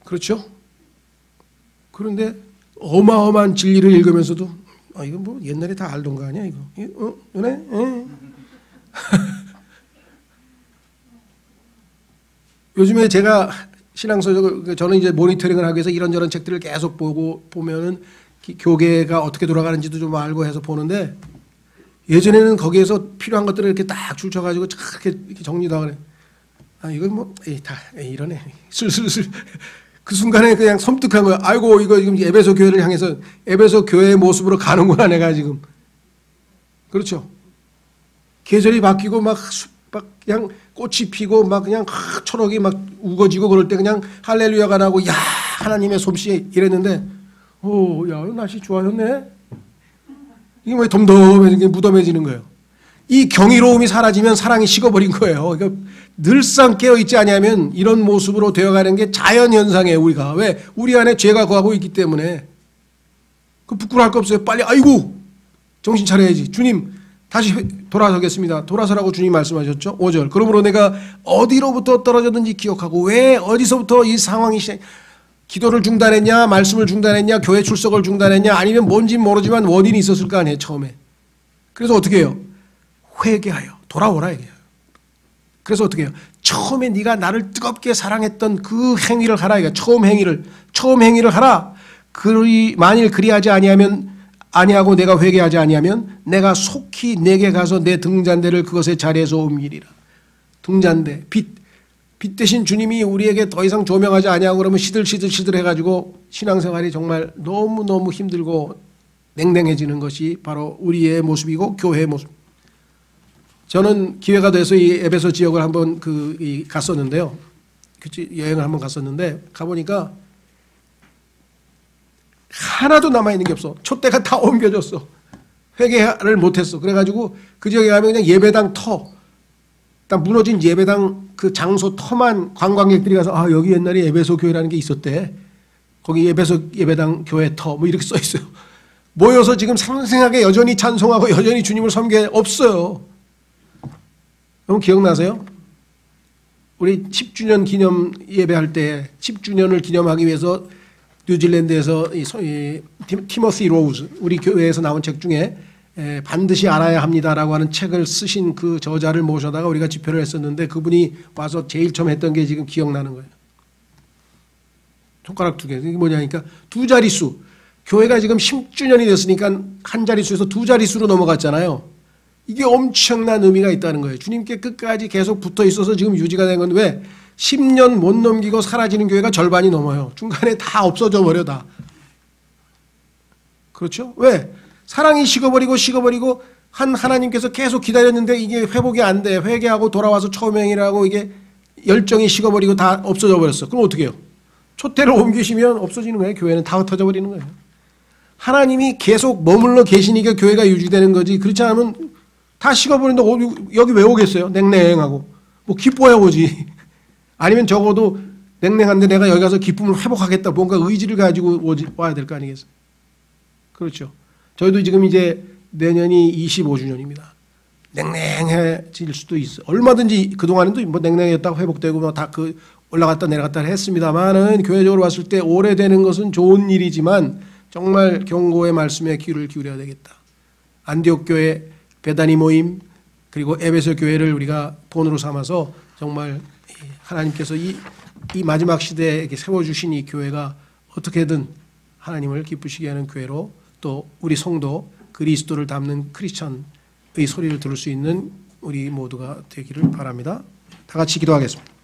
그렇죠? 그런데 어마어마한 진리를 읽으면서도 이건 뭐 옛날에 다 알던 거 아니야 이거? 그래? 요즘에 제가 신앙서 저는 이제 모니터링을 하기 위해서 이런저런 책들을 계속 보면은 교계가 어떻게 돌아가는지도 좀 알고 해서 보는데 예전에는 거기에서 필요한 것들을 이렇게 딱 줄쳐가지고 이렇게 정리도 하고 그래. 이건 뭐 다 이러네. 슬슬 그 순간에 그냥 섬뜩한 거야. 아이고 이거 지금 에베소 교회를 향해서 에베소 교회의 모습으로 가는구나 내가 지금. 그렇죠. 계절이 바뀌고 막 그냥 꽃이 피고 막 그냥 초록이 막 우거지고 그럴 때 그냥 할렐루야가 나고 야 하나님의 솜씨 이랬는데 야 날씨 좋아졌네. 이게 왜 덤덤해지게 무덤해지는 거예요. 이 경이로움이 사라지면 사랑이 식어버린 거예요. 그러니까 늘상 깨어있지 아니하면 이런 모습으로 되어가는 게 자연현상이에요. 우리가 왜 우리 안에 죄가 거하고 있기 때문에 그 부끄러워할 거 없어요. 빨리 아이고 정신 차려야지. 주님 다시 돌아서겠습니다. 돌아서라고 주님 말씀하셨죠. 5절. 그러므로 내가 어디로부터 떨어졌는지 기억하고 왜 어디서부터 이 상황이 기도를 중단했냐 말씀을 중단했냐 교회 출석을 중단했냐 아니면 뭔지 모르지만 원인이 있었을 거 아니에요. 처음에. 그래서 어떻게 해요? 회개하여 돌아오라 이게요. 그래서 어떻게 해요? 처음에 네가 나를 뜨겁게 사랑했던 그 행위를 하라 이게 처음 행위를 하라. 만일 그리하지 아니하고 내가 회개하지 아니하면 내가 속히 내게 가서 내 등잔대를 그것의 자리에서 옮기리라. 등잔대 빛 대신 주님이 우리에게 더 이상 조명하지 아니하고 그러면 시들 해가지고 신앙생활이 정말 너무너무 힘들고 냉랭해지는 것이 바로 우리의 모습이고 교회의 모습. 저는 기회가 돼서 이 에베소 지역을 한번 갔었는데요. 여행을 한번 갔었는데 가보니까 하나도 남아있는 게 없어. 촛대가 다 옮겨졌어. 회개를 못했어. 그래가지고 그 지역에 가면 그냥 예배당 딱 무너진 예배당 그 장소 터만 관광객들이 가서 아 여기 옛날에 에베소 교회라는 게 있었대. 거기 에베소 예배당 교회 터 뭐 이렇게 써 있어요. 모여서 지금 생생하게 여전히 찬송하고 여전히 주님을 섬게 없어요. 여러분 기억나세요? 우리 10주년 기념 예배할 때 10주년을 기념하기 위해서 뉴질랜드에서 티모시 로우즈 우리 교회에서 나온 책 중에 반드시 알아야 합니다라고 하는 책을 쓰신 그 저자를 모셔다가 우리가 집회를 했었는데 그분이 와서 제일 처음 했던 게 지금 기억나는 거예요. 손가락 2개. 이게 뭐냐니까 두 자릿수. 교회가 지금 10주년이 됐으니까 한 자릿수에서 두 자릿수로 넘어갔잖아요. 이게 엄청난 의미가 있다는 거예요. 주님께 끝까지 계속 붙어 있어서 지금 유지가 된 건데 왜? 10년 못 넘기고 사라지는 교회가 절반이 넘어요. 중간에 다 없어져 버려 다. 그렇죠? 왜? 사랑이 식어버리고 하나님께서 계속 기다렸는데 이게 회복이 안 돼. 회개하고 돌아와서 처음 행위라고 이게 열정이 식어버리고 다 없어져 버렸어. 그럼 어떻게 해요? 촛대를 옮기시면 없어지는 거예요. 교회는 다 흩어져 버리는 거예요. 하나님이 계속 머물러 계시니까 교회가 유지되는 거지. 그렇지 않으면 다 식어버리는데 여기 왜 오겠어요? 냉랭하고. 뭐 기뻐야 오지. 아니면 적어도 냉랭한데 내가 여기 가서 기쁨을 회복하겠다. 뭔가 의지를 가지고 와야 될 거 아니겠어요? 그렇죠. 저희도 지금 이제 내년이 25주년입니다. 냉랭해질 수도 있어. 얼마든지 그동안에도 뭐 냉랭했다가 회복되고 뭐 다 올라갔다 내려갔다 했습니다만은 교회적으로 봤을 때 오래되는 것은 좋은 일이지만 정말 경고의 말씀에 귀를 기울여야 되겠다. 안디옥 교회 베다니 모임 그리고 에베소 교회를 우리가 본으로 삼아서 정말 하나님께서 이 마지막 시대에 세워주신 이 교회가 어떻게든 하나님을 기쁘시게 하는 교회로 또 우리 성도 그리스도를 담는 크리스천의 소리를 들을 수 있는 우리 모두가 되기를 바랍니다. 다 같이 기도하겠습니다.